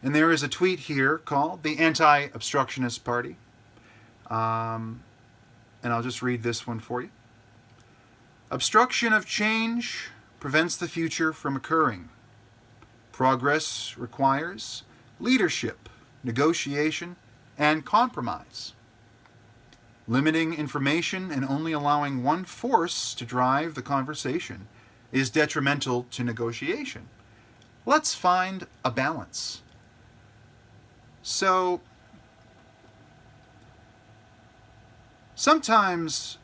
And there is a tweet here called the Anti-Obstructionist Party. And I'll just read this one for you. Obstruction of change prevents the future from occurring. Progress requires leadership, negotiation, and compromise. Limiting information and only allowing one force to drive the conversation is detrimental to negotiation. Let's find a balance. So, sometimes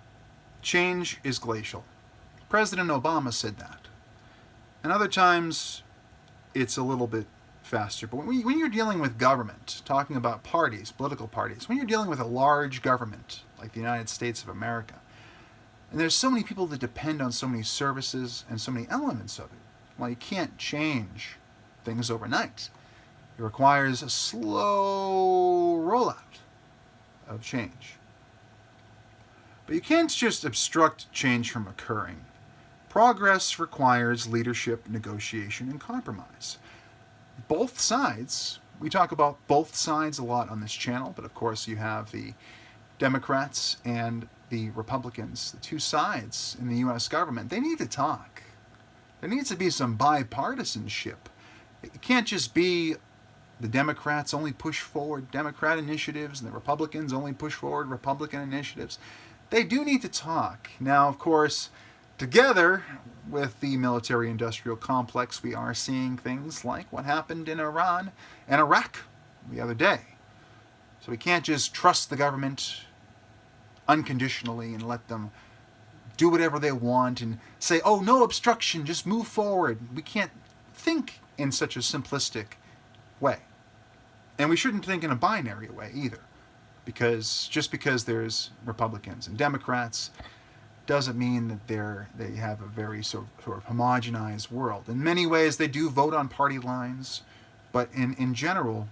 change is glacial. President Obama said that. And other times, it's a little bit faster. But when you're dealing with government, talking about parties, political parties, when you're dealing with a large government, like the United States of America, and there's so many people that depend on so many services and so many elements of it, well, you can't change things overnight. It requires a slow rollout of change. But you can't just obstruct change from occurring. Progress requires leadership, negotiation, and compromise. Both sides, we talk about both sides a lot on this channel, but of course you have the Democrats and the Republicans, the two sides in the U.S. government. They need to talk. There needs to be some bipartisanship. It can't just be the Democrats only push forward Democrat initiatives and the Republicans only push forward Republican initiatives. They do need to talk. Now, of course, together with the military-industrial complex, we are seeing things like what happened in Iran and Iraq the other day. So we can't just trust the government unconditionally and let them do whatever they want and say, oh, no obstruction, just move forward. We can't think in such a simplistic way. And we shouldn't think in a binary way either. Because just because there's Republicans and Democrats doesn't mean that they have a very sort of homogenized world. In many ways, they do vote on party lines, but in general,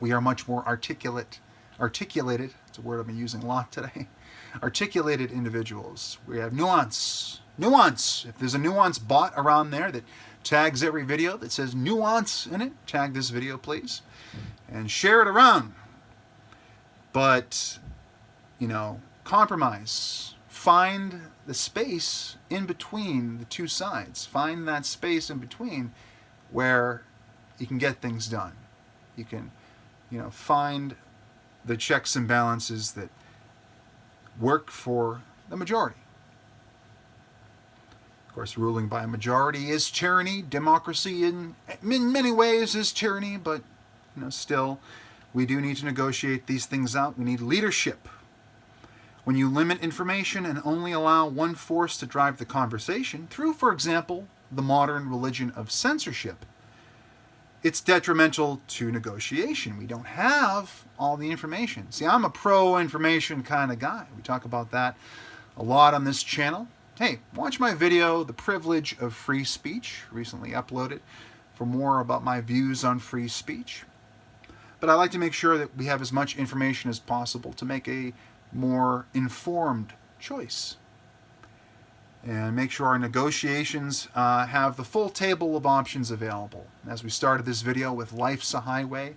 we are much more articulated, it's a word I've been using a lot today, articulated individuals. We have nuance. If there's a nuance bot around there that tags every video that says nuance in it, tag this video, please, and share it around. But, compromise. Find the space in between the two sides. Find that space in between where you can get things done. You can, find the checks and balances that work for the majority. Of course, ruling by a majority is tyranny. Democracy in many ways is tyranny, but, still, we do need to negotiate these things out. We need leadership. When you limit information and only allow one force to drive the conversation through, for example, the modern religion of censorship, it's detrimental to negotiation. We don't have all the information. See, I'm a pro-information kind of guy. We talk about that a lot on this channel. Hey, watch my video, The Privilege of Free Speech, recently uploaded, for more about my views on free speech. But I like to make sure that we have as much information as possible to make a more informed choice. And make sure our negotiations have the full table of options available. As we started this video with Life's a Highway,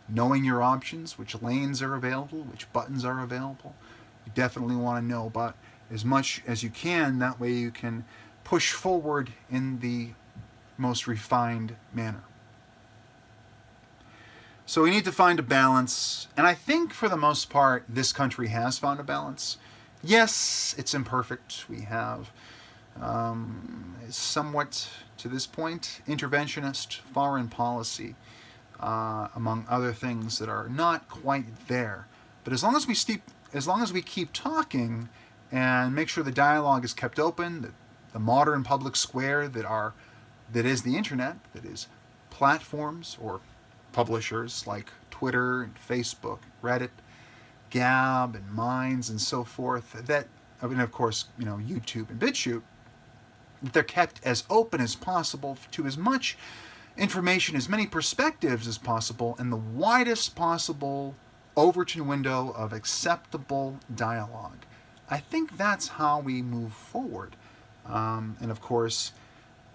knowing your options, which lanes are available, which buttons are available. You definitely want to know about as much as you can. That way you can push forward in the most refined manner. So we need to find a balance, and I think for the most part, this country has found a balance. Yes, it's imperfect. We have somewhat, to this point, interventionist foreign policy, among other things that are not quite there. But as long as we keep talking and make sure the dialogue is kept open, that the modern public square that is the internet, that is platforms or publishers like Twitter and Facebook, Reddit, Gab and Minds and so forth, and of course, YouTube and BitChute, that they're kept as open as possible to as much information, as many perspectives as possible, and the widest possible Overton window of acceptable dialogue. I think that's how we move forward. And of course,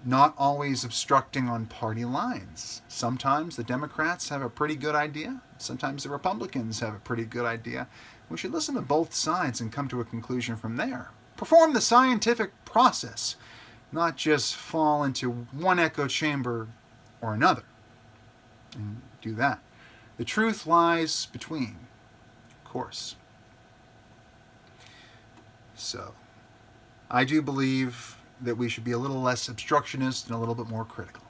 not always obstructing on party lines. Sometimes the Democrats have a pretty good idea. Sometimes the Republicans have a pretty good idea. We should listen to both sides and come to a conclusion from there. Perform the scientific process, not just fall into one echo chamber or another. And do that. The truth lies between, of course. So, I do believe that we should be a little less obstructionist and a little bit more critical.